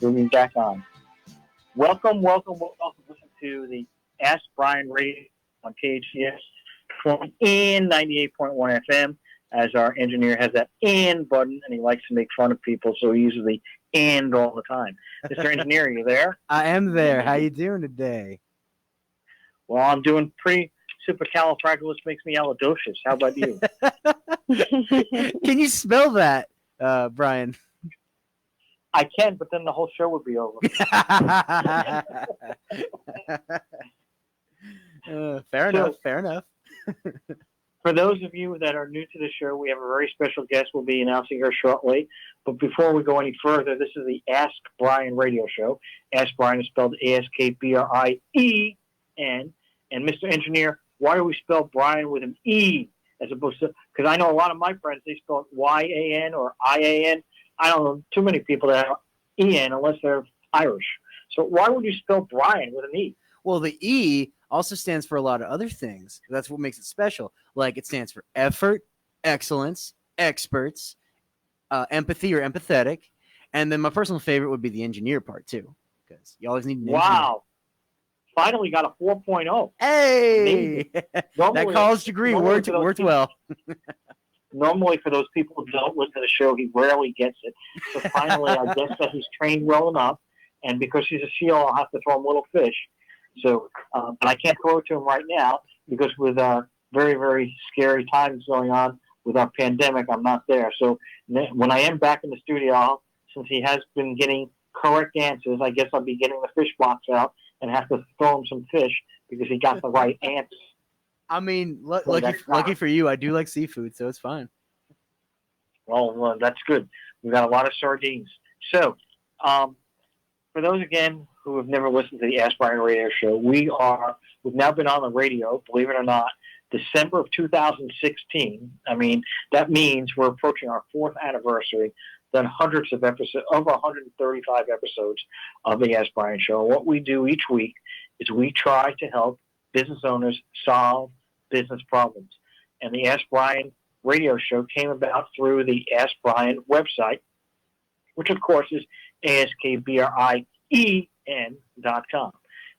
Moving back on. Welcome listen to the Ask Brien Radio on KHTS and 98.1 FM, as our engineer has that and button, and he likes to make fun of people, so he uses the and all the time. Mr. Engineer, are you there? I am there. How you doing today? Well, I'm doing pretty supercalifragilisticexpialidocious. How about you? Can you spell that, Brien? I can, but then the whole show would be over. Fair enough. For those of you that are new to the show, we have a very special guest we'll be announcing her shortly. But before we go any further, this is the Ask Brien Radio Show. Ask Brien is spelled ASKBRIEN. And Mr. Engineer, why do we spell Brien with an E as opposed to, because I know a lot of my friends, they spell it YAN or IAN. I don't know too many people that have EN unless they're Irish. So why would you spell Brien with an E? Well, the E also stands for a lot of other things. That's what makes it special. Like it stands for effort, excellence, experts, empathy or empathetic. And then my personal favorite would be the engineer part too, because you always need an engineer. Wow. Finally got a 4.0. Hey! That college degree worked well. Normally, for those people who don't listen to the show, he rarely gets it. So finally, I guess that he's trained well enough. And because he's a seal, I'll have to throw him little fish. So, but I can't throw it to him right now because with very, very scary times going on with our pandemic, I'm not there. So when I am back in the studio, since he has been getting correct answers, I guess I'll be getting the fish box out and have to throw him some fish because he got the right answer. I mean, lucky for you, I do like seafood, so it's fine. Well, that's good. We've got a lot of sardines. So, for those, again, who have never listened to the Ask Brien Radio Show, we've now been on the radio, believe it or not, December of 2016. I mean, that means we're approaching our 4th anniversary, done hundreds of episodes, over 135 episodes of the Ask Brien Show. And what we do each week is we try to help business owners solve business problems. And the Ask Brien Radio Show came about through the Ask Brien website, which of course is AskBrien.com.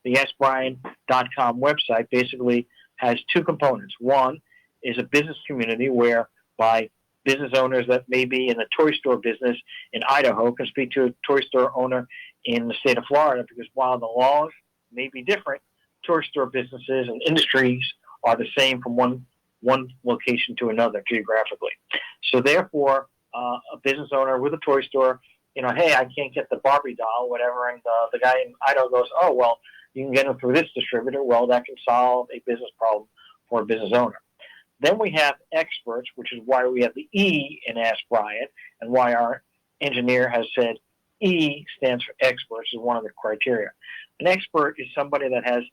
The AskBrien.com website basically has 2 components. One is a business community whereby business owners that may be in the toy store business in Idaho can speak to a toy store owner in the state of Florida, because while the laws may be different, toy store businesses and industries are the same from one location to another geographically. So therefore, a business owner with a toy store, hey, I can't get the Barbie doll, whatever, and the guy in Idaho goes, oh, well, you can get them through this distributor. Well, that can solve a business problem for a business owner. Then we have experts, which is why we have the E in Ask Brien, and why our engineer has said E stands for experts is one of the criteria. An expert is somebody that has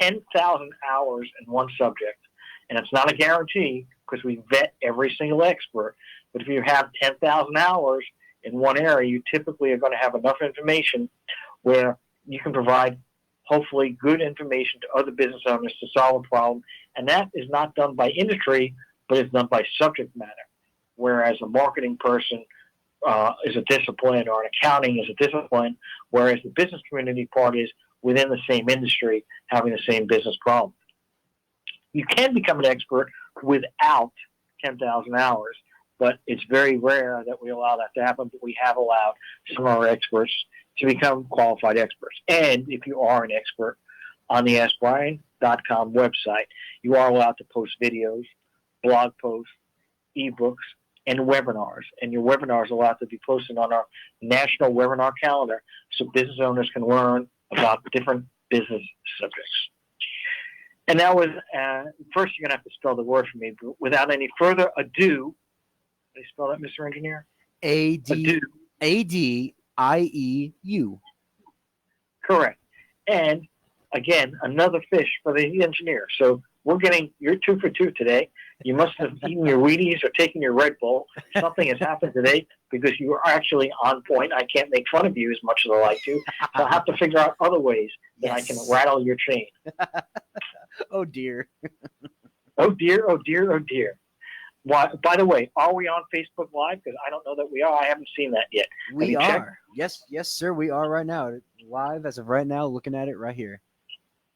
10,000 hours in one subject, and it's not a guarantee because we vet every single expert. But if you have 10,000 hours in one area, you typically are going to have enough information where you can provide hopefully good information to other business owners to solve a problem. And that is not done by industry, but it's done by subject matter. Whereas a marketing person is a discipline, or an accounting is a discipline, whereas the business community part is within the same industry having the same business problem. You can become an expert without 10,000 hours, but it's very rare that we allow that to happen, but we have allowed some of our experts to become qualified experts. And if you are an expert on the AskBrien.com website, you are allowed to post videos, blog posts, ebooks, and webinars. And your webinars are allowed to be posted on our national webinar calendar so business owners can learn about different business subjects. And now, first you're going to have to spell the word for me. But without any further ado, can you spell that, Mr. Engineer? ADIEU. Correct. And again, another fish for the engineer. So you're 2 for 2 today. You must have eaten your Wheaties or taken your Red Bull. Something has happened today because you are actually on point. I can't make fun of you as much as I like to. So I'll have to figure out other ways that I can rattle your chain. Oh, dear. Oh, dear, oh, dear, oh, dear. Why, by the way, are we on Facebook Live? Because I don't know that we are. I haven't seen that yet. We you checked? are. Yes, sir. We are right now. Live as of right now, looking at it right here.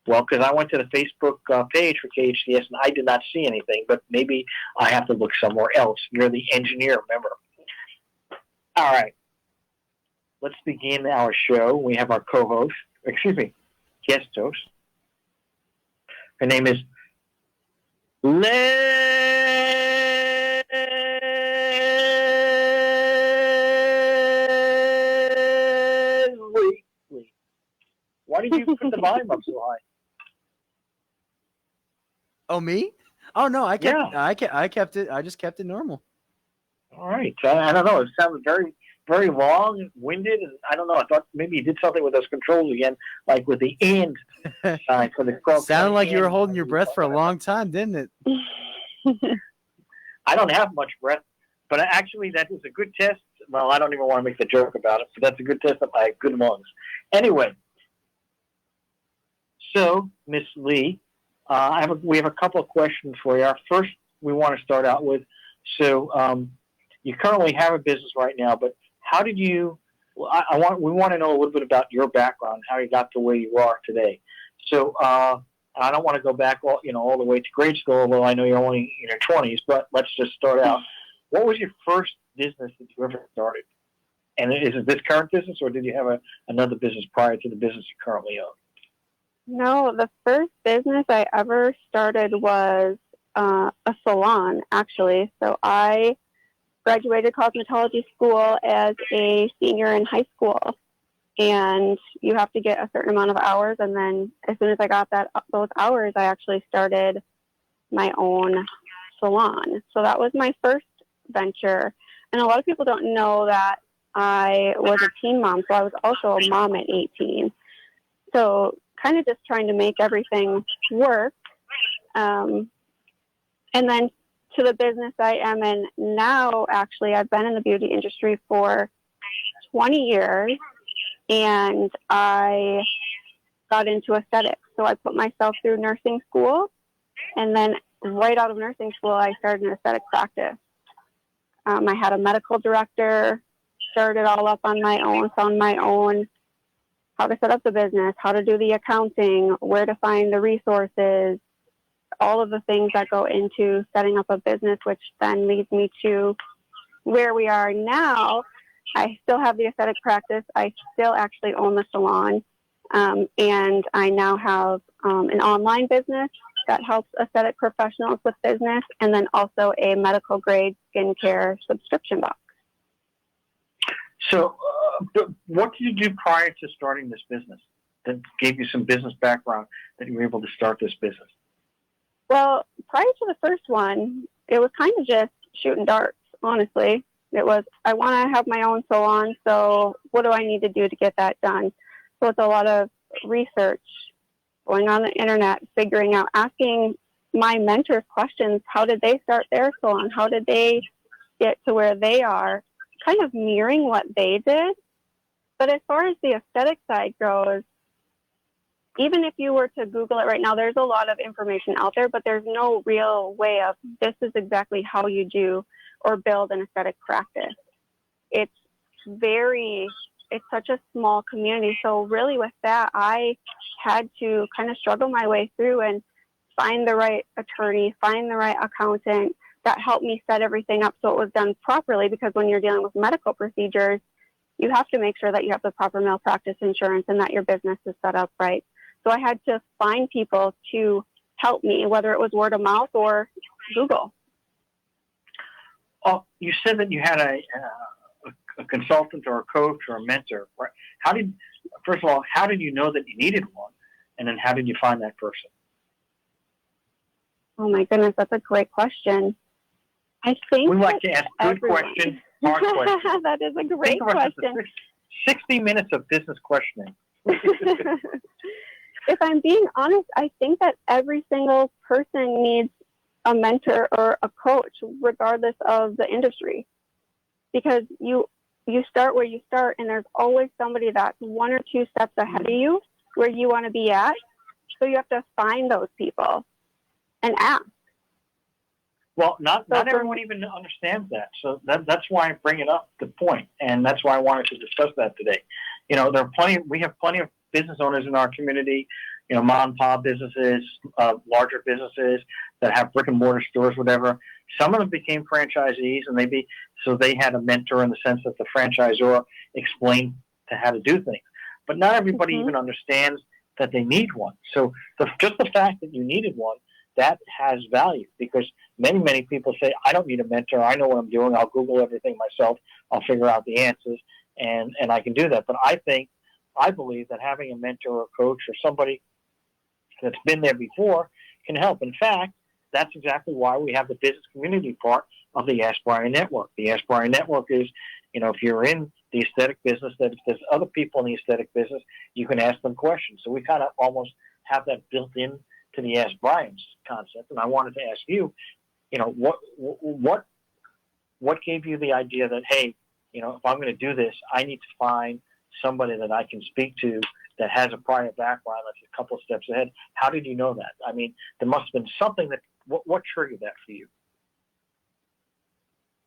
Well, because I went to the Facebook page for KHTS and I did not see anything, but maybe I have to look somewhere else. You're the engineer, remember? All right. Let's begin our show. We have our guest host. Her name is Leslie. Why did you put the volume up so high? Oh, me? Oh no, I kept Yeah. I kept it. I just kept it normal. All right. I don't know. It sounded very, very long, winded, and I don't know. I thought maybe you did something with those controls again, like with the and sign for the quote. Sounded like you were holding your breath for a long time, didn't it? I don't have much breath, but actually that is a good test. Well, I don't even want to make the joke about it, but that's a good test of my good lungs. Anyway, so Miss Lee, we have a couple of questions for you. Our first, we want to start out with, so you currently have a business right now, but how did you? We want to know a little bit about your background, how you got to where you are today. So I don't want to go back all the way to grade school, although I know you're only in your 20s. But let's just start out. What was your first business that you ever started? And is it this current business, or did you have another business prior to the business you currently own? No, the first business I ever started was a salon, actually. So I graduated cosmetology school as a senior in high school, and you have to get a certain amount of hours. And then as soon as I got those hours, I actually started my own salon. So that was my first venture. And a lot of people don't know that I was a teen mom, so I was also a mom at 18. So kind of just trying to make everything work. And then to the business I am in now, actually, I've been in the beauty industry for 20 years, and I got into aesthetics. So I put myself through nursing school, and then right out of nursing school, I started an aesthetic practice. I had a medical director, started it all up on my own, found my own, how to set up the business, how to do the accounting, where to find the resources, all of the things that go into setting up a business, which then leads me to where we are now. I still have the aesthetic practice. I still actually own the salon. And I now have an online business that helps aesthetic professionals with business, and then also a medical grade skincare subscription box. So what did you do prior to starting this business that gave you some business background that you were able to start this business? Well, prior to the first one, it was kind of just shooting darts, honestly. It was, I want to have my own salon, so what do I need to do to get that done? So it's a lot of research, going on the internet, figuring out, asking my mentors questions. How did they start their salon? How did they get to where they are? Kind of mirroring what they did. But as far as the aesthetic side goes, even if you were to Google it right now, there's a lot of information out there, but there's no real way of this is exactly how you do or build an aesthetic practice. It's such a small community. So really with that, I had to kind of struggle my way through and find the right attorney, find the right accountant that helped me set everything up so it was done properly, because when you're dealing with medical procedures, you have to make sure that you have the proper malpractice insurance and that your business is set up right. So I had to find people to help me, whether it was word of mouth or Google. Oh, you said that you had a consultant or a coach or a mentor. Right? First of all, how did you know that you needed one? And then how did you find that person? Oh my goodness, that's a great question. I think we like to ask good questions, hard questions. That is a great question. 60 minutes of business questioning. If I'm being honest, I think that every single person needs a mentor or a coach, regardless of the industry, because you start where you start, and there's always somebody that's one or two steps ahead of you where you want to be at. So you have to find those people and ask. Well, not So everyone even understands that. So that's why I bring it up, the point, and that's why I wanted to discuss that today. You know, we have plenty of business owners in our community, you know, mom and pop businesses, larger businesses that have brick and mortar stores, whatever. Some of them became franchisees, and so they had a mentor in the sense that the franchisor explained to how to do things. But not everybody even understands that they need one. So just the fact that you needed one, that has value, because many people say, I don't need a mentor. I know what I'm doing. I'll Google everything myself. I'll figure out the answers, and I can do that. But I believe that having a mentor or coach or somebody that's been there before can help. In fact, that's exactly why we have the business community part of the Ask Brien Network. The Ask Brien Network is, you know, if you're in the aesthetic business, that if there's other people in the aesthetic business, you can ask them questions. So we kind of almost have that built in to the Ask Brien's concept. And I wanted to ask you, you know, what gave you the idea that, hey, you know, if I'm going to do this, I need to find somebody that I can speak to that has a prior background that's a couple of steps ahead. How did you know that? I mean, there must have been something that, what triggered that for you?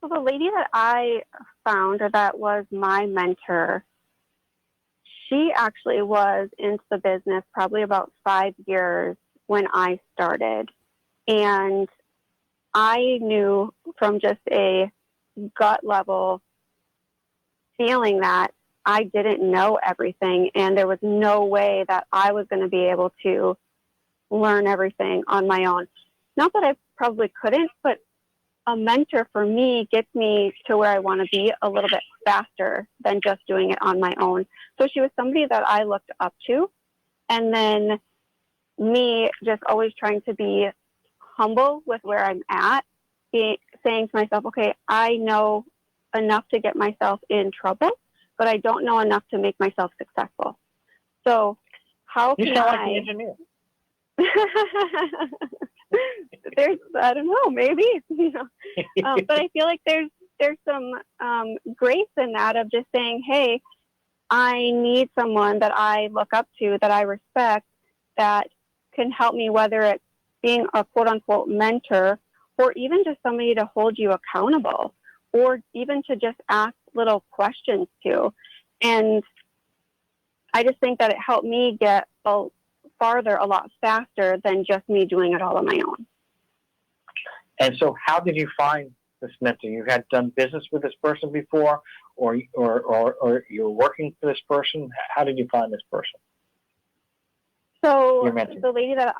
Well, the lady that I found, or that was my mentor, she actually was into the business probably about 5 years when I started. And I knew from just a gut level feeling that I didn't know everything, and there was no way that I was going to be able to learn everything on my own. Not that I probably couldn't, but a mentor for me gets me to where I want to be a little bit faster than just doing it on my own. So she was somebody that I looked up to. And then me just always trying to be humble with where I'm at, saying to myself, okay, I know enough to get myself in trouble, but I don't know enough to make myself successful. So how can you sound like the engineer. I don't know, maybe, you know, but I feel like there's some grace in that, of just saying, hey, I need someone that I look up to, that I respect, that can help me, whether it's being a quote unquote mentor, or even just somebody to hold you accountable, or even to just ask little questions to. And I just think that it helped me get farther a lot faster than just me doing it all on my own. And so how did you find this mentor? You had done business with this person before, or you're working for this person? How did you find this person? So the lady that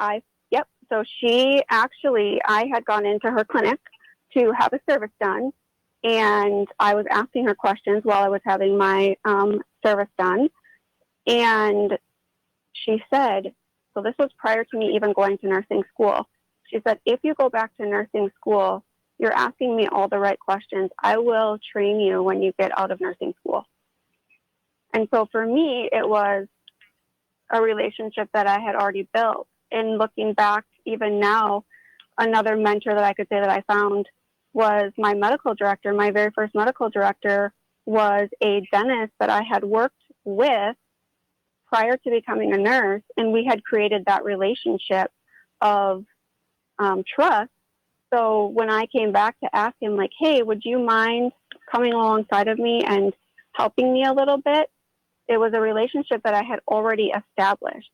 so she actually, I had gone into her clinic to have a service done, and I was asking her questions while I was having my service done. And she said, so this was prior to me even going to nursing school. She said, if you go back to nursing school, you're asking me all the right questions. I will train you when you get out of nursing school. And so for me, it was a relationship that I had already built. And looking back, even now, another mentor that I could say that I found was my medical director. My very first medical director was a dentist that I had worked with prior to becoming a nurse, and we had created that relationship of trust. So when I came back to ask him, like, hey, would you mind coming alongside of me and helping me a little bit? It was a relationship that I had already established.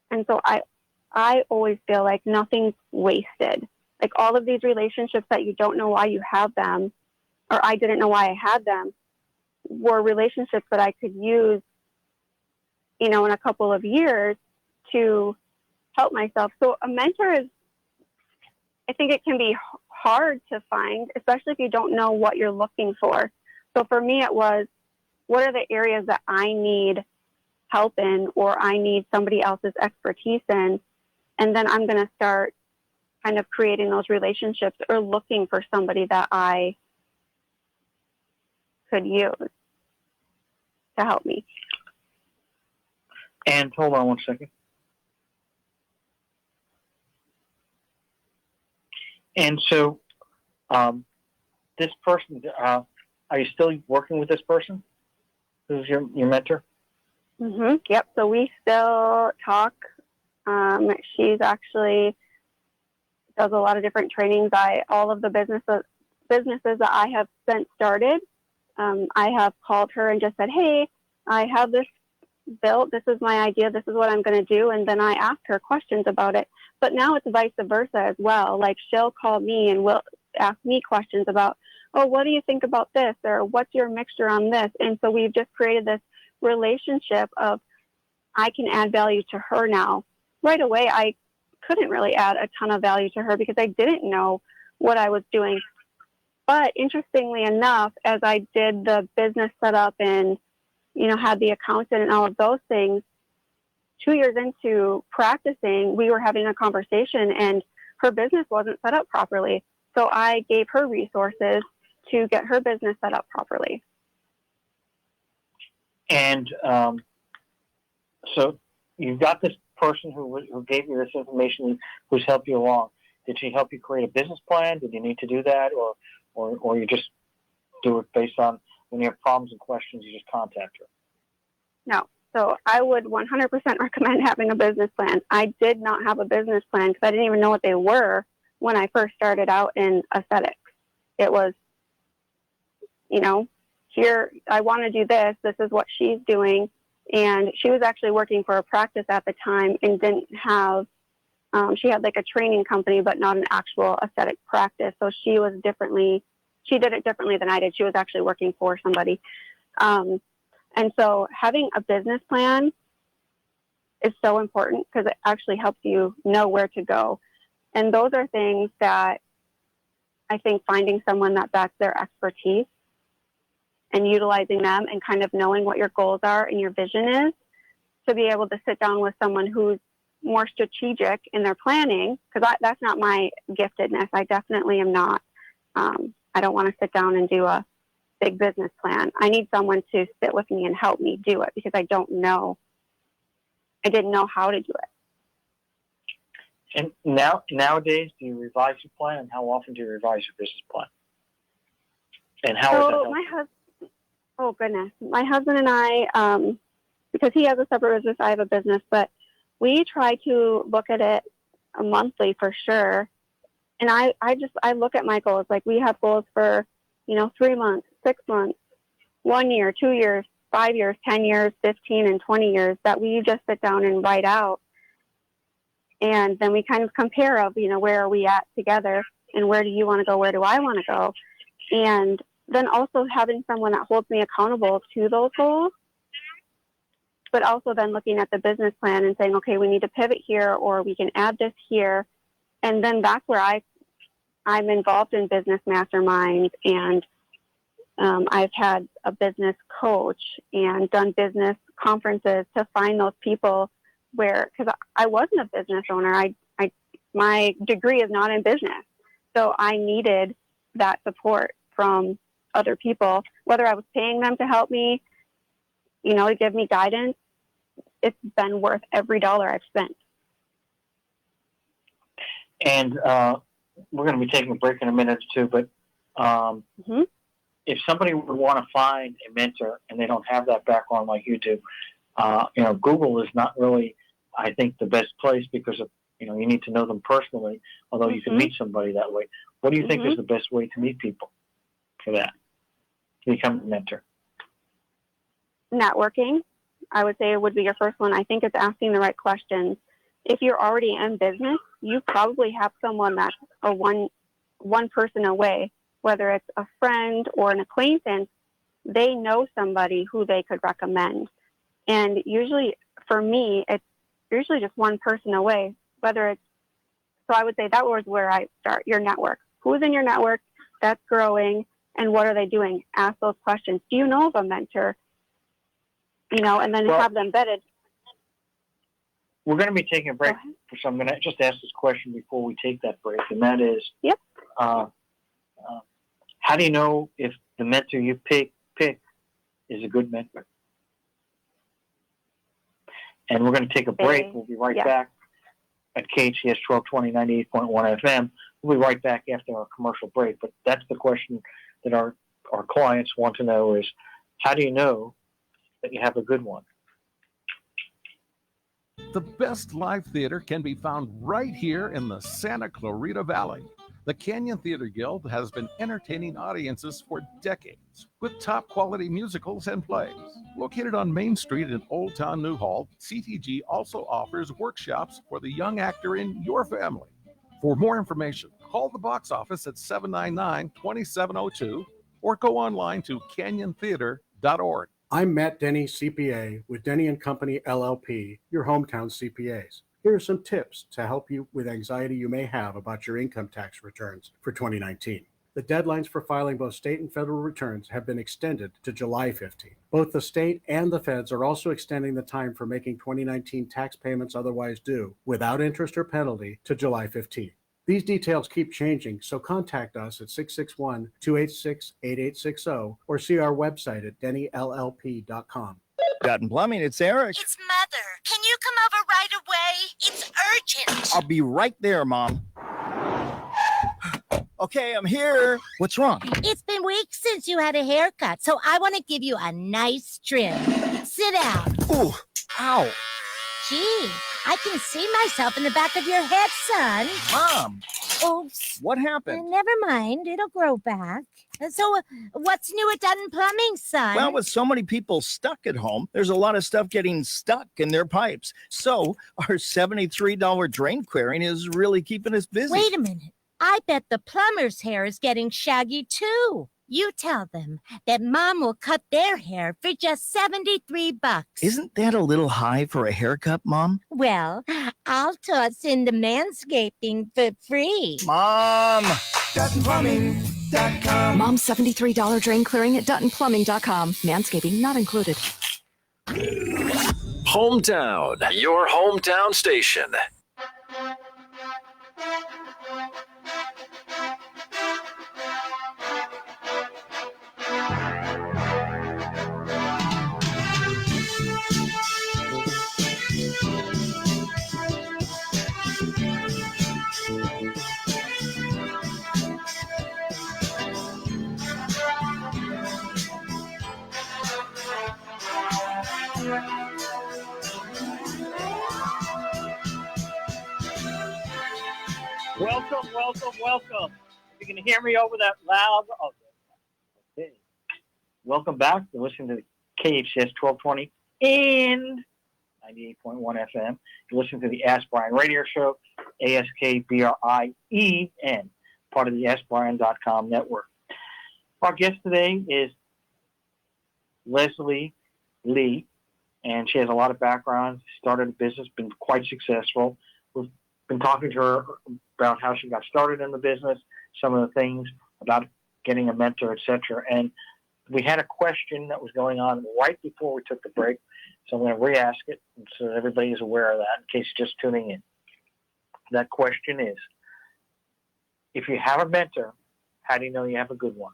And so I always feel like nothing's wasted. Like, all of these relationships that you don't know why you have them, or I didn't know why I had them, were relationships that I could use, you know, in a couple of years to help myself. So a mentor is, I think it can be hard to find, especially if you don't know what you're looking for. So for me, it was, what are the areas that I need help in, or I need somebody else's expertise in? And then I'm going to start kind of creating those relationships, or looking for somebody that I could use to help me. And hold on one second. And so, this person, are you still working with this person? Who's your mentor? Mm-hmm. Yep. So we still talk. She's actually does a lot of different trainings. All of the businesses that I have since started, I have called her and just said, hey, I have this built. This is my idea. This is what I'm going to do. And then I ask her questions about it. But now it's vice versa as well. Like, she'll call me and will ask me questions about, oh, what do you think about this? Or what's your mixture on this? And so we've just created this relationship of, I can add value to her now. Right away, I couldn't really add a ton of value to her because I didn't know what I was doing. But interestingly enough, as I did the business setup and, had the accountant and all of those things, 2 years into practicing, we were having a conversation and her business wasn't set up properly. So I gave her resources to get her business set up properly. And so you've got this person who gave you this information, who's helped you along. Did she help you create a business plan? Did you need to do that, or you just do it based on when you have problems and questions, you just contact her? No. So I would 100% recommend having a business plan. I did not have a business plan because I didn't even know what they were when I first started out in aesthetics. It was, here, I want to do this. This is what she's doing. And she was actually working for a practice at the time and didn't have, she had like a training company, but not an actual aesthetic practice. So she did it differently than I did. She was actually working for somebody. And so having a business plan is so important because it actually helps you know where to go. And those are things that I think finding someone that backs their expertise and utilizing them and kind of knowing what your goals are and your vision is, to be able to sit down with someone who's more strategic in their planning, because that's not my giftedness. I definitely am not. I don't want to sit down and do a big business plan. I need someone to sit with me and help me do it because I didn't know how to do it. And nowadays, do you revise your plan, and how often do you revise your business plan? And how is that helpful? Oh goodness, my husband and I, because he has a separate business, I have a business, but we try to look at it monthly for sure. And I look at my goals. Like, we have goals for, 3 months, 6 months, 1 year, 2 years, 5 years, 10 years, 15 and 20 years that we just sit down and write out. And then we kind of compare of, where are we at together and where do you want to go? Where do I want to go? And then also having someone that holds me accountable to those goals, but also then looking at the business plan and saying, okay, we need to pivot here, or we can add this here. And then that's where I'm involved in business masterminds, and I've had a business coach and done business conferences to find those people where, because I wasn't a business owner. My degree is not in business. So I needed that support from other people, whether I was paying them to help me, to give me guidance. It's been worth every dollar I've spent. And we're going to be taking a break in a minute or two, but if somebody would want to find a mentor and they don't have that background like you do, Google is not really, I think, the best place because of, you need to know them personally, although you can meet somebody that way. What do you think is the best way to meet people for that, to become a mentor? Networking, I would say, would be your first one. I think it's asking the right questions. If you're already in business, you probably have someone that's one person away, whether it's a friend or an acquaintance. They know somebody who they could recommend. And usually, for me, it's usually just one person away, so I would say that was where I start, your network. Who's in your network that's growing, and what are they doing? Ask those questions. Do you know of a mentor? And then have them vetted. We're going to be taking a break, so I'm going to just ask this question before we take that break, and that is, how do you know if the mentor you pick is a good mentor? And we're going to take a break. We'll be right back at KHTS 1220, 98.1 FM. We'll be right back after our commercial break. But that's the question that our clients want to know is, how do you know that you have a good one? The best live theater can be found right here in the Santa Clarita Valley. The Canyon Theater Guild has been entertaining audiences for decades with top quality musicals and plays. Located on Main Street in Old Town Newhall, CTG also offers workshops for the young actor in your family. For more information, call the box office at 799-2702 or go online to canyontheater.org. I'm Matt Denny, CPA with Denny & Company, LLP, your hometown CPAs. Here are some tips to help you with anxiety you may have about your income tax returns for 2019. The deadlines for filing both state and federal returns have been extended to July 15. Both the state and the feds are also extending the time for making 2019 tax payments otherwise due without interest or penalty to July 15. These details keep changing, so contact us at 661-286-8860 or see our website at dennyllp.com. Dutton Plumbing, it's Eric. It's Mother. Can you come over right away? It's urgent. I'll be right there, Mom. Okay, I'm here. What's wrong? It's been weeks since you had a haircut, so I want to give you a nice trim. Sit down. Ooh, ow. Gee, I can see myself in the back of your head, son. Mom, Oops. what happened? Never mind. It'll grow back. So, what's new at Dutton Plumbing, son? Well, with so many people stuck at home, there's a lot of stuff getting stuck in their pipes. So our $73 drain clearing is really keeping us busy. Wait a minute. I bet the plumber's hair is getting shaggy, too. You tell them that Mom will cut their hair for just $73. Isn't that a little high for a haircut, Mom? Well, I'll toss in the manscaping for free. Mom! DuttonPlumbing.com. Mom's $73 drain clearing at DuttonPlumbing.com. Manscaping not included. Hometown, your hometown station. Welcome, welcome, welcome. If you can hear me over that loud. Okay. Welcome back. You're listening to the KHTS 1220 and 98.1 FM. You're listening to the Ask Brien Radio Show, AskBrien, part of the AskBrien.com network. Our guest today is Leslie Lee, and she has a lot of background. Started a business, been quite successful. We've been talking to her about how she got started in the business, some of the things about getting a mentor, etc. And we had a question that was going on right before we took the break, so I'm going to re-ask it so that everybody is aware of that in case you're just tuning in. That question is, if you have a mentor, how do you know you have a good one?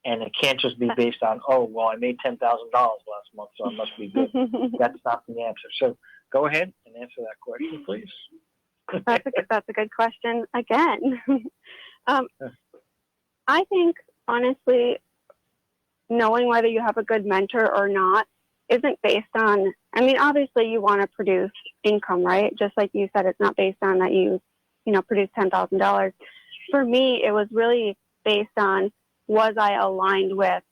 And it can't just be based on, oh, well, I made $10,000 last month, so I must be good. That's not the answer. So go ahead and answer that question, please. That's a good question again. I think, honestly, knowing whether you have a good mentor or not isn't based on, I mean, obviously you want to produce income, right? Just like you said, it's not based on that you produce $10,000. For me, it was really based on, was I aligned with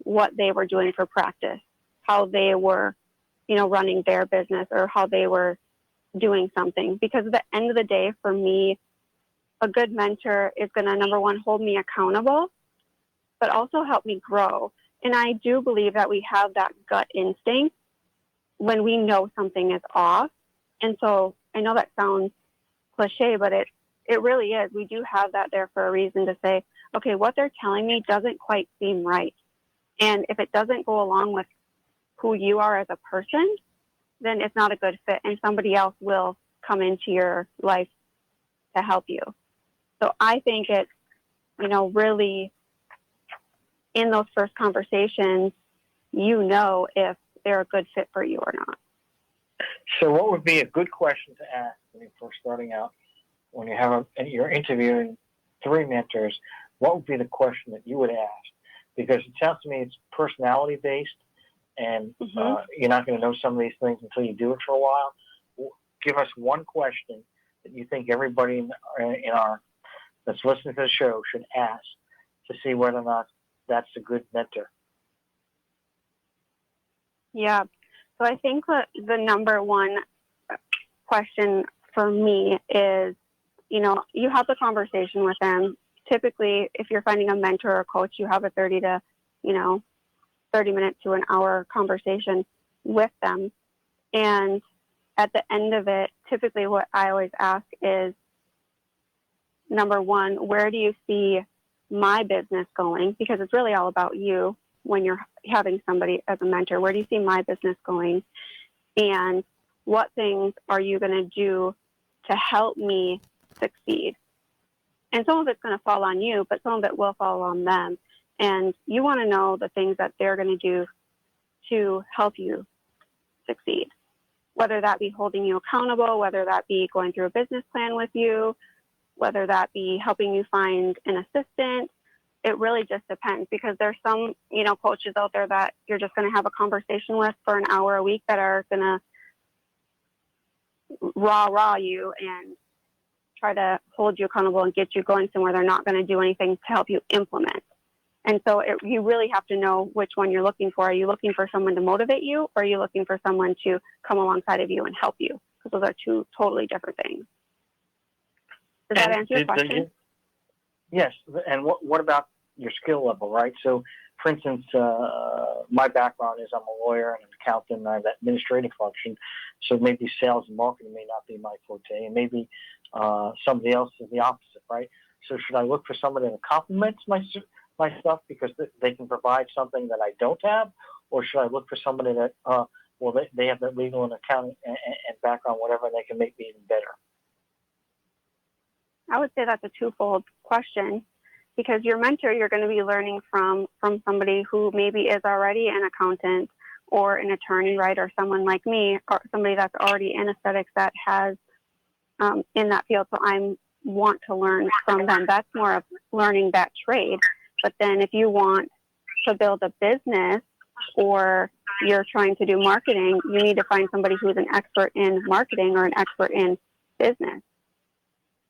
what they were doing for practice, how they were, running their business, or how they were doing something. Because at the end of the day, for me, a good mentor is going to, number one, hold me accountable, but also help me grow. And I do believe that we have that gut instinct when we know something is off. And so I know that sounds cliche, but it really is. We do have that there for a reason to say, okay, what they're telling me doesn't quite seem right. And if it doesn't go along with who you are as a person, then it's not a good fit, and somebody else will come into your life to help you. So I think it's, really in those first conversations, if they're a good fit for you or not. So what would be a good question to ask when you're first starting out, when you're interviewing 3 mentors? What would be the question that you would ask? Because it sounds to me it's personality-based, and you're not going to know some of these things until you do it for a while. give us one question that you think everybody in our that's listening to the show should ask to see whether or not that's a good mentor. Yeah. So I think that the number one question for me is, you have the conversation with them. Typically, if you're finding a mentor or coach, you have a 30 minute to an hour conversation with them. And at the end of it, typically what I always ask is, number one, where do you see my business going? Because it's really all about you when you're having somebody as a mentor. Where do you see my business going? And what things are you going to do to help me succeed? And some of it's going to fall on you, but some of it will fall on them. And you want to know the things that they're going to do to help you succeed, whether that be holding you accountable, whether that be going through a business plan with you, whether that be helping you find an assistant. It really just depends, because there's some, coaches out there that you're just going to have a conversation with for an hour a week that are going to rah you and try to hold you accountable and get you going somewhere. They're not going to do anything to help you implement. And so you really have to know which one you're looking for. Are you looking for someone to motivate you, or are you looking for someone to come alongside of you and help you? Because those are two totally different things. Does that answer your question? Yes. And what about your skill level, right? So, for instance, my background is I'm a lawyer and an accountant, and I have that administrative function. So maybe sales and marketing may not be my forte, and maybe somebody else is the opposite, right? So should I look for somebody that complements my stuff because they can provide something that I don't have, or should I look for somebody that, they have that legal and accounting and background, whatever, and they can make me even better? I would say that's a twofold question, because your mentor, you're going to be learning from somebody who maybe is already an accountant or an attorney, right? Or someone like me, or somebody that's already in aesthetics that has in that field. So I want to learn from them. That's more of learning that trade. But then if you want to build a business, or you're trying to do marketing, you need to find somebody who's an expert in marketing or an expert in business,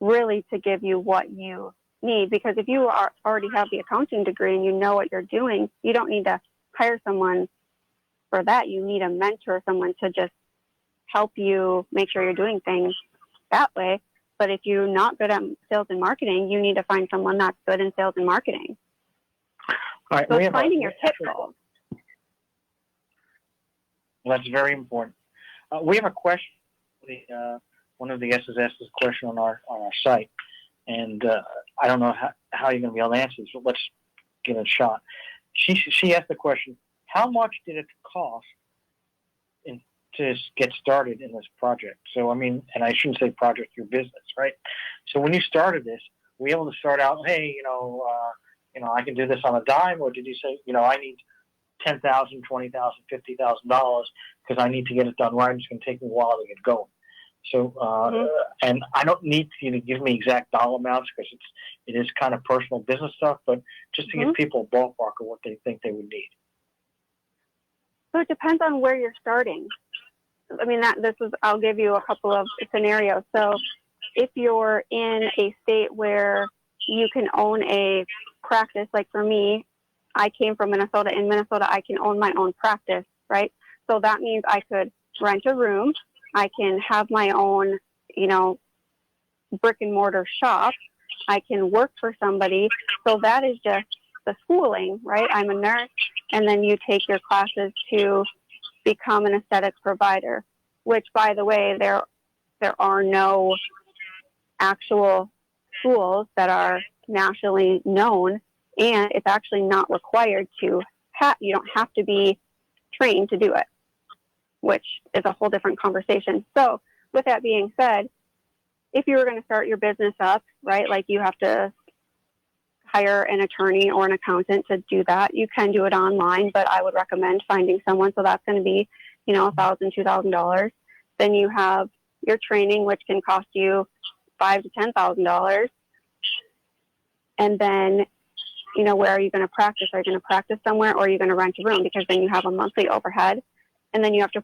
really, to give you what you need. Because if you already have the accounting degree and you know what you're doing, you don't need to hire someone for that. You need a mentor, someone to just help you make sure you're doing things that way. But if you're not good at sales and marketing, you need to find someone that's good in sales and marketing. All right, so it's finding your pitfalls. Well, that's very important. We have a question. One of the guests has asked this question on our site, and I don't know how you're going to be able to answer this, but let's give it a shot. She asked the question, how much did it cost to get started in this project? So, and I shouldn't say project, your business, right? So when you started this, were you able to start out, hey, I can do this on a dime, or did you say, I need $10,000, $20,000, $50,000 because I need to get it done right. It's going to take me a while to get going. So, and I don't need you to give me exact dollar amounts because it is kind of personal business stuff, but just to give people a ballpark of what they think they would need. So it depends on where you're starting. I'll give you a couple of scenarios. So if you're in a state where you can own a practice, like for me, I came from Minnesota. In Minnesota, I can own my own practice, right? So that means I could rent a room. I can have my own, brick and mortar shop. I can work for somebody. So that is just the schooling, right? I'm a nurse, and then you take your classes to become an aesthetics provider, which, by the way, there are no actual schools that are nationally known, and it's actually not required to you don't have to be trained to do it, which is a whole different conversation. So with that being said, if you were going to start your business up, right, like you have to hire an attorney or an accountant to do that. You can do it online, but I would recommend finding someone. So that's going to be, $1,000, $2,000. Then you have your training, which can cost you $5,000 to $10,000. And then, where are you going to practice? Are you going to practice somewhere, or are you going to rent a room? Because then you have a monthly overhead, and then you have to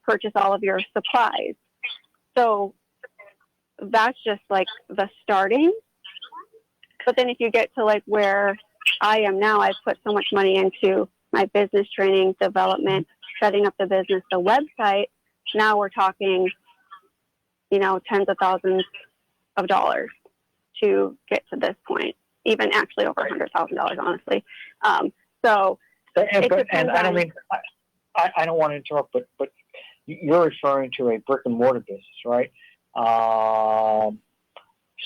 purchase all of your supplies. So that's just like the starting. But then if you get to like where I am now, I've put so much money into my business training, development, setting up the business, the website. Now we're talking, tens of thousands of dollars to get to this point, even actually over $100,000, honestly. So it depends I don't mean, I don't want to interrupt, but you're referring to a brick and mortar business, right?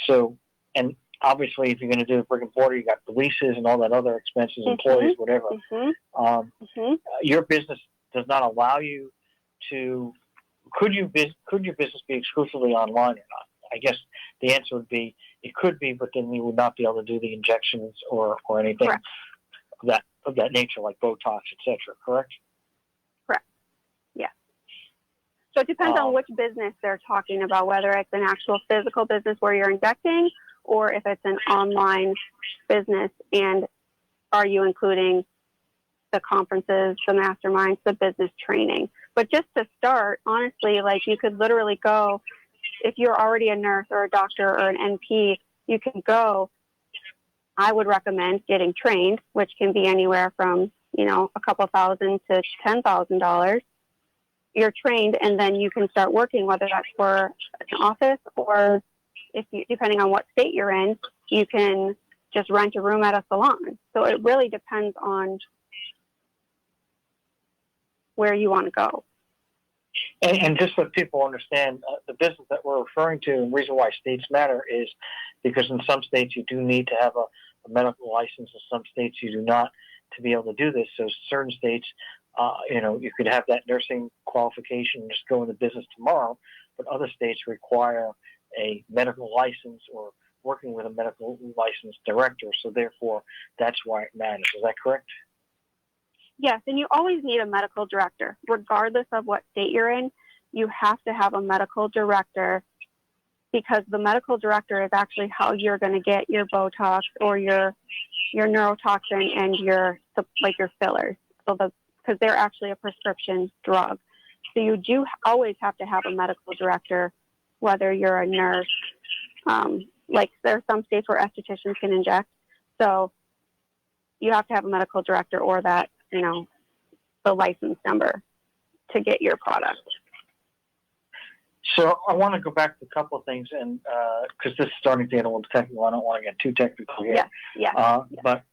So, and obviously, if you're going to do a brick and mortar, you got the leases and all that other expenses, employees, whatever. Your business does not allow you to. Could your business be exclusively online or not? I guess the answer would be it could be, but then you would not be able to do the injections or anything of that nature, like Botox, etc. Correct? Correct. Yeah. So it depends on which business they're talking about, whether it's an actual physical business where you're injecting, or if it's an online business, and are you including the conferences, the masterminds, the business training. But just to start, honestly, like you could literally go, if you're already a nurse or a doctor or an NP, you can go. I would recommend getting trained, which can be anywhere from, a couple $1,000 to $10,000. You're trained, and then you can start working, whether that's for an office or depending on what state you're in, you can just rent a room at a salon. So it really depends on where you want to go. And just so people understand, the business that we're referring to, and the reason why states matter is because in some states you do need to have a medical license, in some states you do not to be able to do this. So certain states, you could have that nursing qualification and just go into business tomorrow, but other states require a medical license or working with a medical licensed director. So therefore, that's why it matters. Is that correct? Yes, and you always need a medical director. Regardless of what state you're in, you have to have a medical director, because the medical director is actually how you're going to get your Botox or your neurotoxin and your fillers. So because they're actually a prescription drug. So you do always have to have a medical director, whether you're a nurse. Like there are some states where estheticians can inject. So you have to have a medical director or that, the license number to get your product. So I want to go back to a couple of things, and because this is starting to get a little technical, I don't want to get too technical here. Yeah. But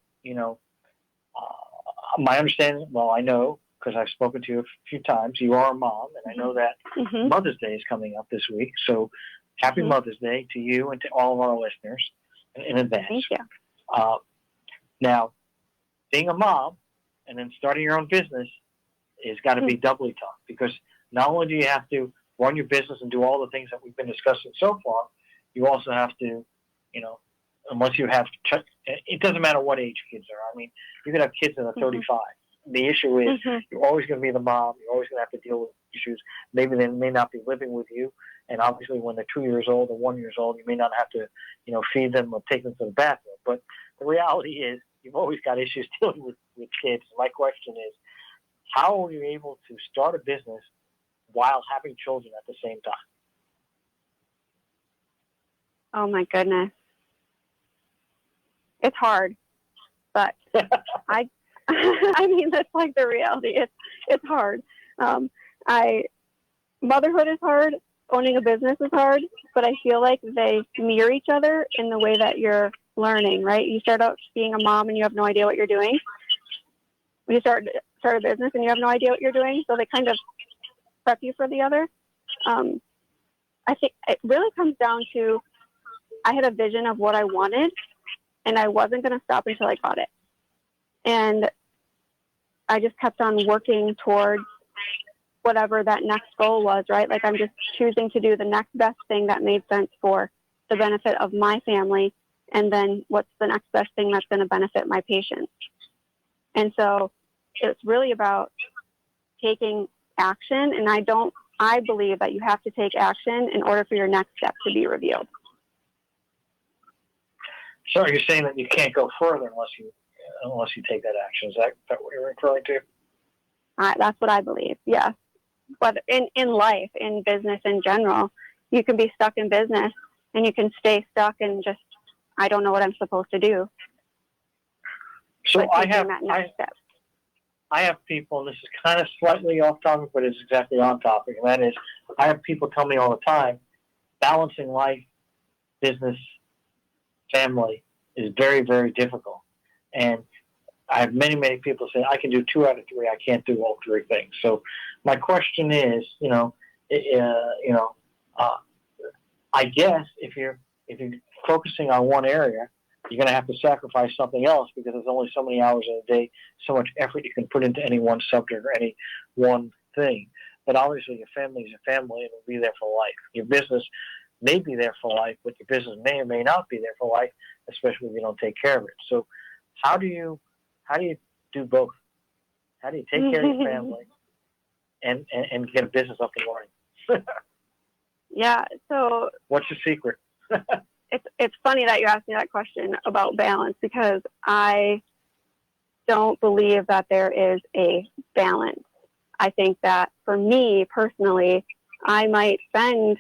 my understanding, I know because I've spoken to you a few times. You are a mom, and I know that Mother's Day is coming up this week. So happy Mother's Day to you and to all of our listeners in advance. Thank you. Now, being a mom and then starting your own business has got to be doubly tough, because not only do you have to run your business and do all the things that we've been discussing so far, you also have to, unless you have, it doesn't matter what age kids are. I mean, you can have kids that are 35. The issue is you're always going to be the mom. You're always going to have to deal with issues. Maybe they may not be living with you. And obviously when they're 2 years old or 1 year old, you may not have to, feed them or take them to the bathroom. But the reality is you've always got issues dealing with kids. My question is, how are you able to start a business while having children at the same time? Oh my goodness. It's hard, but I mean, that's like the reality. It's hard. Motherhood is hard. Owning a business is hard, but I feel like they mirror each other in the way that you're learning, right? You start out being a mom and you have no idea what you're doing. You start a business and you have no idea what you're doing, so they kind of prep you for the other. I think it really comes down to, I had a vision of what I wanted, and I wasn't going to stop until I got it. And I just kept on working towards whatever that next goal was, right? Like I'm just choosing to do the next best thing that made sense for the benefit of my family, and then what's the next best thing that's going to benefit my patients. And so it's really about taking action, and I believe that you have to take action in order for your next step to be revealed. So you're saying that you can't go further unless you take that action. Is that what you're referring to? That's what I believe, yes. But in life, in business in general, you can be stuck in business and you can stay stuck and just, I don't know what I'm supposed to do. So But taking that next step. I have people, and this is kind of slightly off topic, but it's exactly on topic, and that is, I have people tell me all the time, balancing life, business, family is very, very difficult. And I have many, many people say, I can do 2 out of 3. I can't do all 3 things. So my question is, I guess if you're focusing on one area, you're going to have to sacrifice something else because there's only so many hours in a day, so much effort you can put into any one subject or any one thing. But obviously your family is a family and it will be there for life. Your business may be there for life, but your business may or may not be there for life, especially if you don't take care of it. So how do you do both? How do you take care of your family and get a business up and running? Yeah, so what's the secret? It's funny that you asked me that question about balance because I don't believe that there is a balance. I think that for me personally, I might spend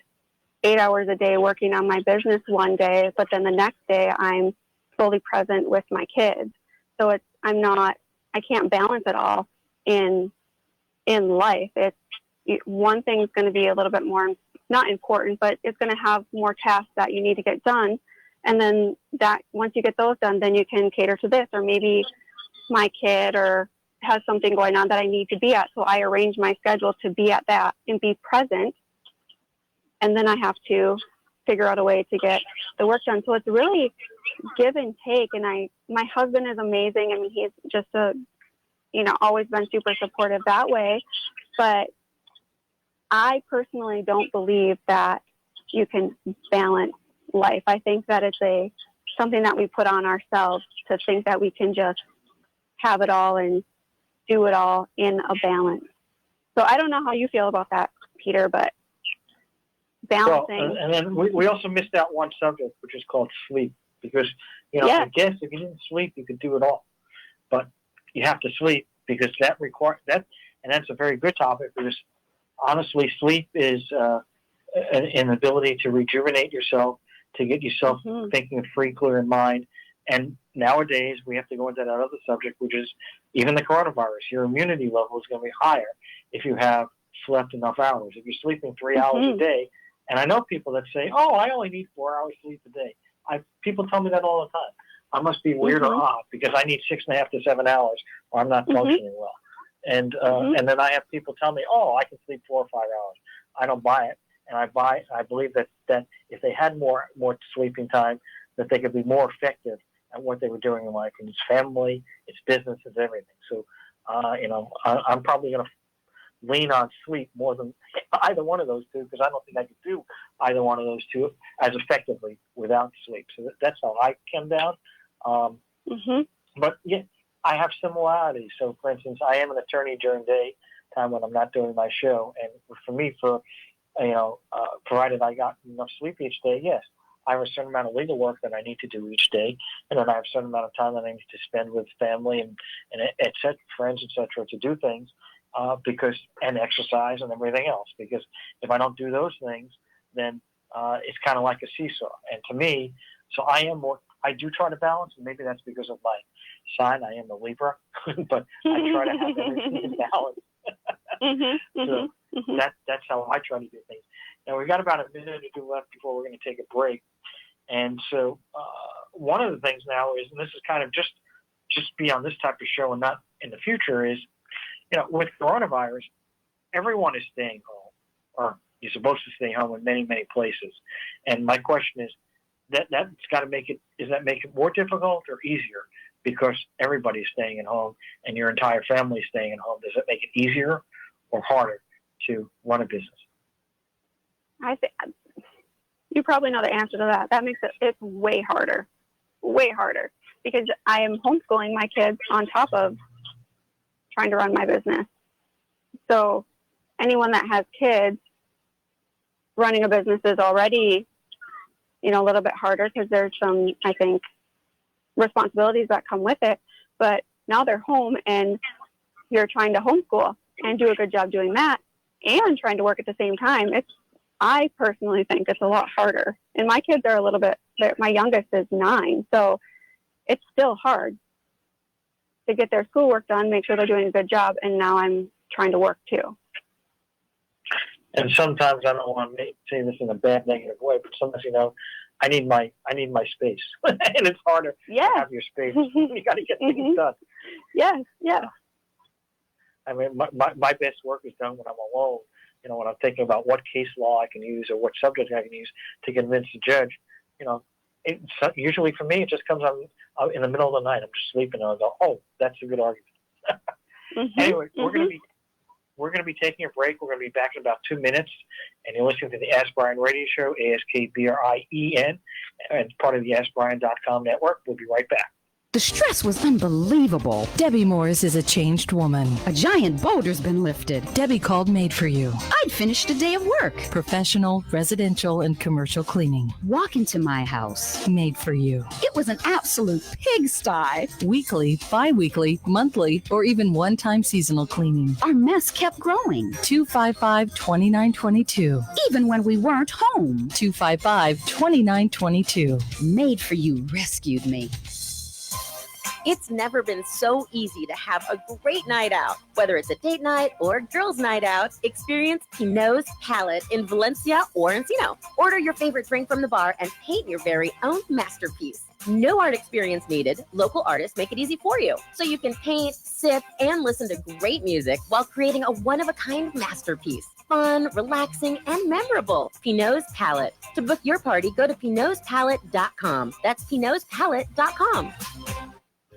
8 hours a day working on my business one day, but then the next day I'm fully present with my kids. So I can't balance it all in life. One thing's going to be a little bit more not important, but it's going to have more tasks that you need to get done. And then that once you get those done, then you can cater to this, or maybe my kid or has something going on that I need to be at. So I arrange my schedule to be at that and be present. And then I have to figure out a way to get the work done. So it's really give and take. And my husband is amazing. I mean, he's just always been super supportive that way. But I personally don't believe that you can balance life. I think that it's something that we put on ourselves to think that we can just have it all and do it all in a balance. So I don't know how you feel about that, Peter, but balancing. Well, and then we also missed out one subject, which is called sleep, because, I guess if you didn't sleep, you could do it all. But you have to sleep because that requires that, and that's a very good topic because honestly, sleep is an ability to rejuvenate yourself, to get yourself thinking free, clear in mind. And nowadays, we have to go into that other subject, which is even the coronavirus. Your immunity level is going to be higher if you have slept enough hours. If you're sleeping 3 hours a day, and I know people that say, "Oh, I only need 4 hours sleep a day." People tell me that all the time. I must be weird or odd because I need 6.5 to 7 hours, or I'm not functioning well. And then I have people tell me, "Oh, I can sleep 4 or 5 hours." I don't buy it, and I believe that if they had more sleeping time, that they could be more effective at what they were doing in life. And it's family, it's business, it's everything. So, I'm probably going to lean on sleep more than either one of those two because I don't think I could do either one of those two as effectively without sleep. So that's how I come down. But yeah, I have similarities. So, for instance, I am an attorney during daytime when I'm not doing my show. And for me, provided I got enough sleep each day, yes, I have a certain amount of legal work that I need to do each day. And then I have a certain amount of time that I need to spend with family and et cetera, friends, et cetera, to do things and exercise and everything else. Because if I don't do those things, then it's kind of like a seesaw. And to me, so I do try to balance, and maybe that's because of my sign. I am a Libra, but I try to have everything in balance. So that's how I try to do things. Now, we've got about a minute or two left before we're going to take a break. And so one of the things now is, and this is kind of just be on this type of show and not in the future, is, with coronavirus, everyone is staying home, or you're supposed to stay home in many, many places. And my question is, that's got to make it more difficult or easier because everybody's staying at home and your entire family is staying at home? Does it make it easier or harder to run a business? I think you probably know the answer to that. That makes it's way harder, because I am homeschooling my kids on top of trying to run my business. So anyone that has kids, running a business is already, a little bit harder because there's some, I think, responsibilities that come with it. But now they're home and you're trying to homeschool and do a good job doing that and trying to work at the same time. It's I personally think it's a lot harder. And my kids are a little bit, my youngest is 9, so it's still hard to get their schoolwork done, make sure they're doing a good job, and now I'm trying to work too. And sometimes I don't want to say this in a bad, negative way, but sometimes, I need my space, and it's harder to have your space. You got to get things done. Yes, yeah. I mean, my best work is done when I'm alone. When I'm thinking about what case law I can use or what subject I can use to convince the judge. Usually for me, it just comes on in the middle of the night. I'm just sleeping, and I go, "Oh, that's a good argument." Anyway, we're going to be taking a break. We're going to be back in about 2 minutes, and you're listening to the Ask Brien Radio Show, AskBrien, and part of the AskBrien.com network. We'll be right back. The stress was unbelievable. Debbie Morris is a changed woman. A giant boulder's been lifted. Debbie called Made for You. I'd finished a day of work. Professional, residential, and commercial cleaning. Walk into my house. Made for You. It was an absolute pigsty. Weekly, bi-weekly, monthly, or even one-time seasonal cleaning. Our mess kept growing. 255-2922. Even when we weren't home. 255-2922. Made for You rescued me. It's never been so easy to have a great night out. Whether it's a date night or girls' night out, experience Pinot's Palette in Valencia or Encino. Order your favorite drink from the bar and paint your very own masterpiece. No art experience needed. Local artists make it easy for you. So you can paint, sip, and listen to great music while creating a one-of-a-kind masterpiece. Fun, relaxing, and memorable. Pinot's Palette. To book your party, go to pinotspalette.com. That's pinotspalette.com.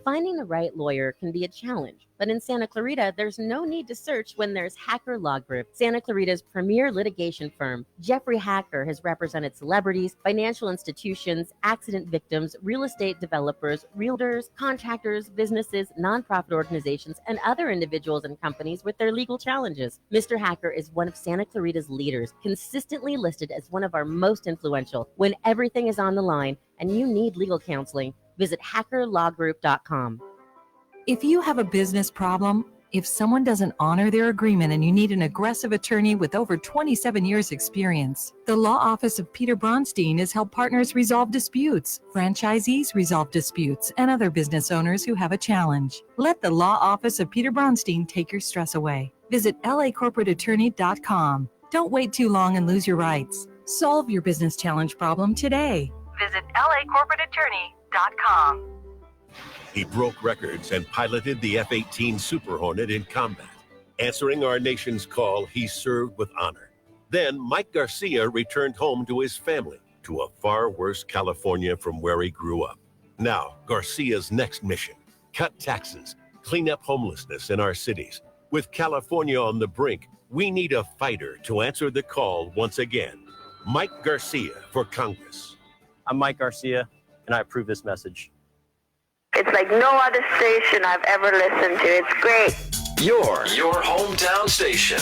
Finding the right lawyer can be a challenge, but in Santa Clarita, there's no need to search when there's Hacker Law Group, Santa Clarita's premier litigation firm. Jeffrey Hacker has represented celebrities, financial institutions, accident victims, real estate developers, realtors, contractors, businesses, nonprofit organizations, and other individuals and companies with their legal challenges. Mr. Hacker is one of Santa Clarita's leaders, consistently listed as one of our most influential. When everything is on the line and you need legal counseling, visit hackerlawgroup.com. If you have a business problem, if someone doesn't honor their agreement and you need an aggressive attorney with over 27 years experience, the law office of Peter Bronstein has helped partners resolve disputes, franchisees resolve disputes, and other business owners who have a challenge. Let the law office of Peter Bronstein take your stress away. Visit lacorporateattorney.com. Don't wait too long and lose your rights. Solve your business challenge problem today. Visit lacorporateattorney.com. He broke records and piloted the F-18 Super Hornet in combat. Answering our nation's call, he served with honor. Then Mike Garcia returned home to his family, to a far worse California from where he grew up. Now, Garcia's next mission: cut taxes, clean up homelessness in our cities. With California on the brink, we need a fighter to answer the call once again. Mike Garcia for Congress. I'm Mike Garcia, and I approve this message. It's like no other station I've ever listened to. It's great. Your hometown station.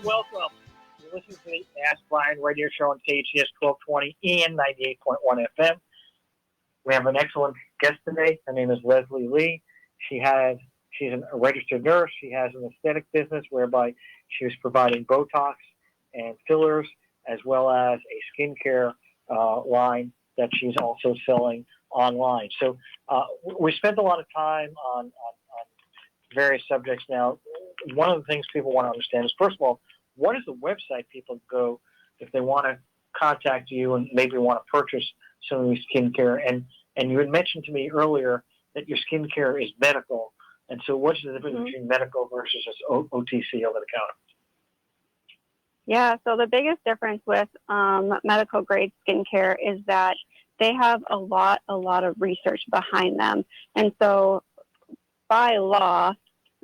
Welcome. You're listening to the Ask Brien Radio Show on KHTS 1220 and 98.1 FM. We have an excellent guest today. Her name is Leslie Lee. She's a registered nurse. She has an aesthetic business whereby she was providing Botox and fillers, as well as a skincare line that she's also selling online. So we spent a lot of time on various subjects now. One of the things people want to understand is, first of all, what is the website people go if they want to contact you and maybe want to purchase some of your skincare? And you had mentioned to me earlier that your skincare is medical. And so what's the difference between medical versus just OTC, over the counter? Yeah, so the biggest difference with medical grade skincare is that they have a lot of research behind them. And so by law,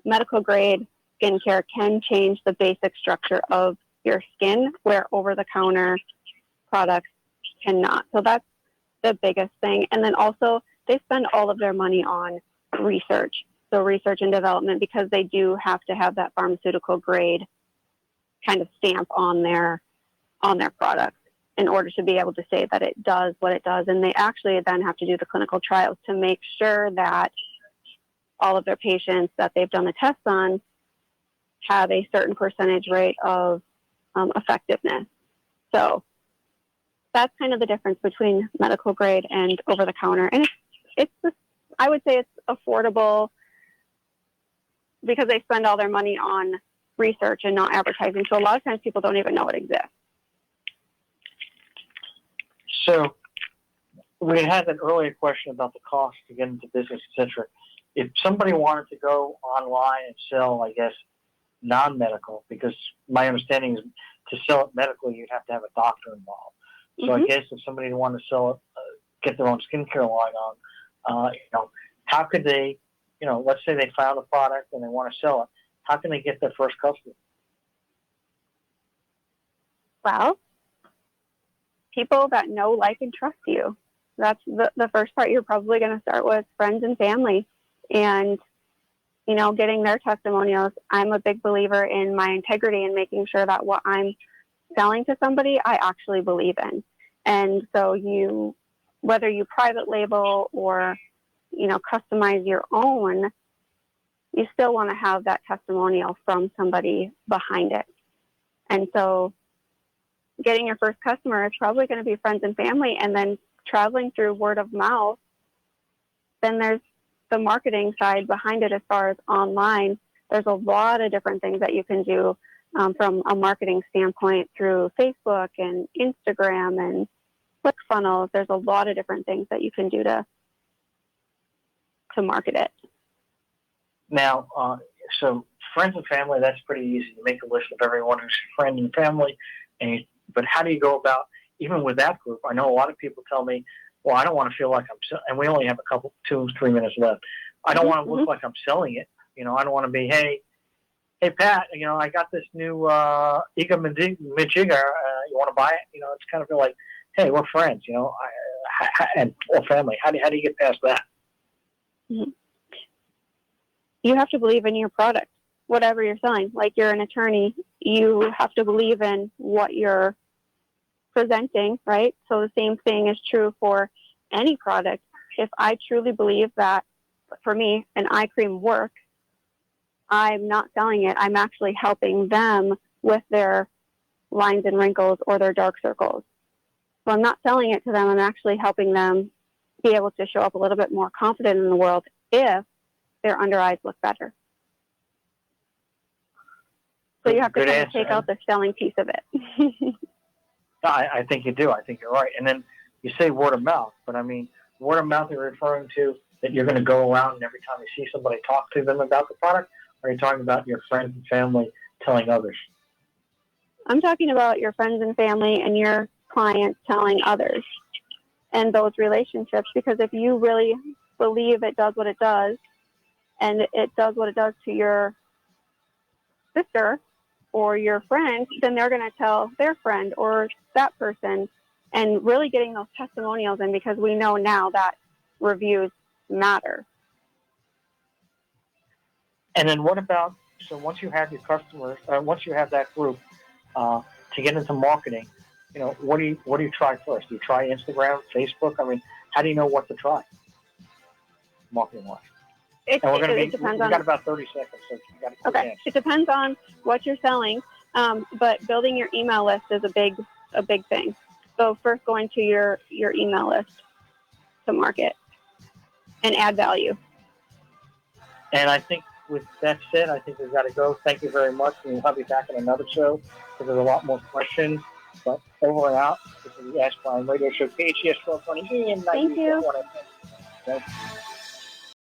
medical grade skincare can change the basic structure of your skin, where over-the-counter products cannot. So that's the biggest thing. And then also they spend all of their money on research. So research and development, because they do have to have that pharmaceutical grade kind of stamp on their products in order to be able to say that it does what it does. And they actually then have to do the clinical trials to make sure that all of their patients that they've done the tests on have a certain percentage rate of effectiveness. So that's kind of the difference between medical grade and over the counter. And it's I would say it's affordable because they spend all their money on research and not advertising. So a lot of times people don't even know it exists. So we had an earlier question about the cost to get into business, etc. If somebody wanted to go online and sell, I guess, non-medical, because my understanding is to sell it medically, you'd have to have a doctor involved. So I guess if somebody wanted to sell it, get their own skincare line on, how could they, let's say they found a product and they want to sell it, how can they get their first customer? Well, people that know, like, and trust you. That's the first part. You're probably going to start with friends and family and, getting their testimonials. I'm a big believer in my integrity and making sure that what I'm selling to somebody, I actually believe in. And so whether you private label or, customize your own, you still want to have that testimonial from somebody behind it. And so getting your first customer is probably going to be friends and family, and then traveling through word of mouth. Then there's the marketing side behind it as far as online. There's a lot of different things that you can do from a marketing standpoint through Facebook and Instagram and ClickFunnels. There's a lot of different things that you can do to market it. Now, so friends and family, that's pretty easy. You make a list of everyone who's friend and family. But how do you go about, even with that group? I know a lot of people tell me, well, I don't want to feel like and we only have 2-3 minutes left. I don't want to look like I'm selling it. I don't want to be, hey, Pat, I got this new Iga Majiga. You want to buy it? It's kind of feel like, hey, we're friends, or family. How do you get past that? You have to believe in your product, whatever you're selling. Like, you're an attorney, you have to believe in what you're presenting, right? So the same thing is true for any product. If I truly believe that, for me, an eye cream works, I'm not selling it. I'm actually helping them with their lines and wrinkles or their dark circles. So I'm not selling it to them. I'm actually helping them be able to show up a little bit more confident in the world if their under eyes look better. So you have to kind of take out the selling piece of it. I think you do. I think you're right. And then you say word of mouth, but I mean, word of mouth you're referring to that you're going to go around and every time you see somebody talk to them about the product, or are you talking about your friends and family telling others? I'm talking about your friends and family and your clients telling others and those relationships, because if you really believe it does what it does, and it does what it does to your sister or your friend, then they're going to tell their friend or that person, and really getting those testimonials in, because we know now that reviews matter. And then what about, so once you have your customers, once you have that group, to get into marketing, what do you try first? Do you try Instagram, Facebook? I mean, how do you know what to try marketing-wise? It depends we got about 30 seconds, so you got to okay. It depends on what you're selling, but building your email list is a big thing. So first, going to your email list to market and add value. And I think with that said, I think we've got to go. Thank you very much. We'll have you back in another show because there's a lot more questions. But over and out, this is the Ask Brien Radio Show, KHTS 1220 and 94.1 FM.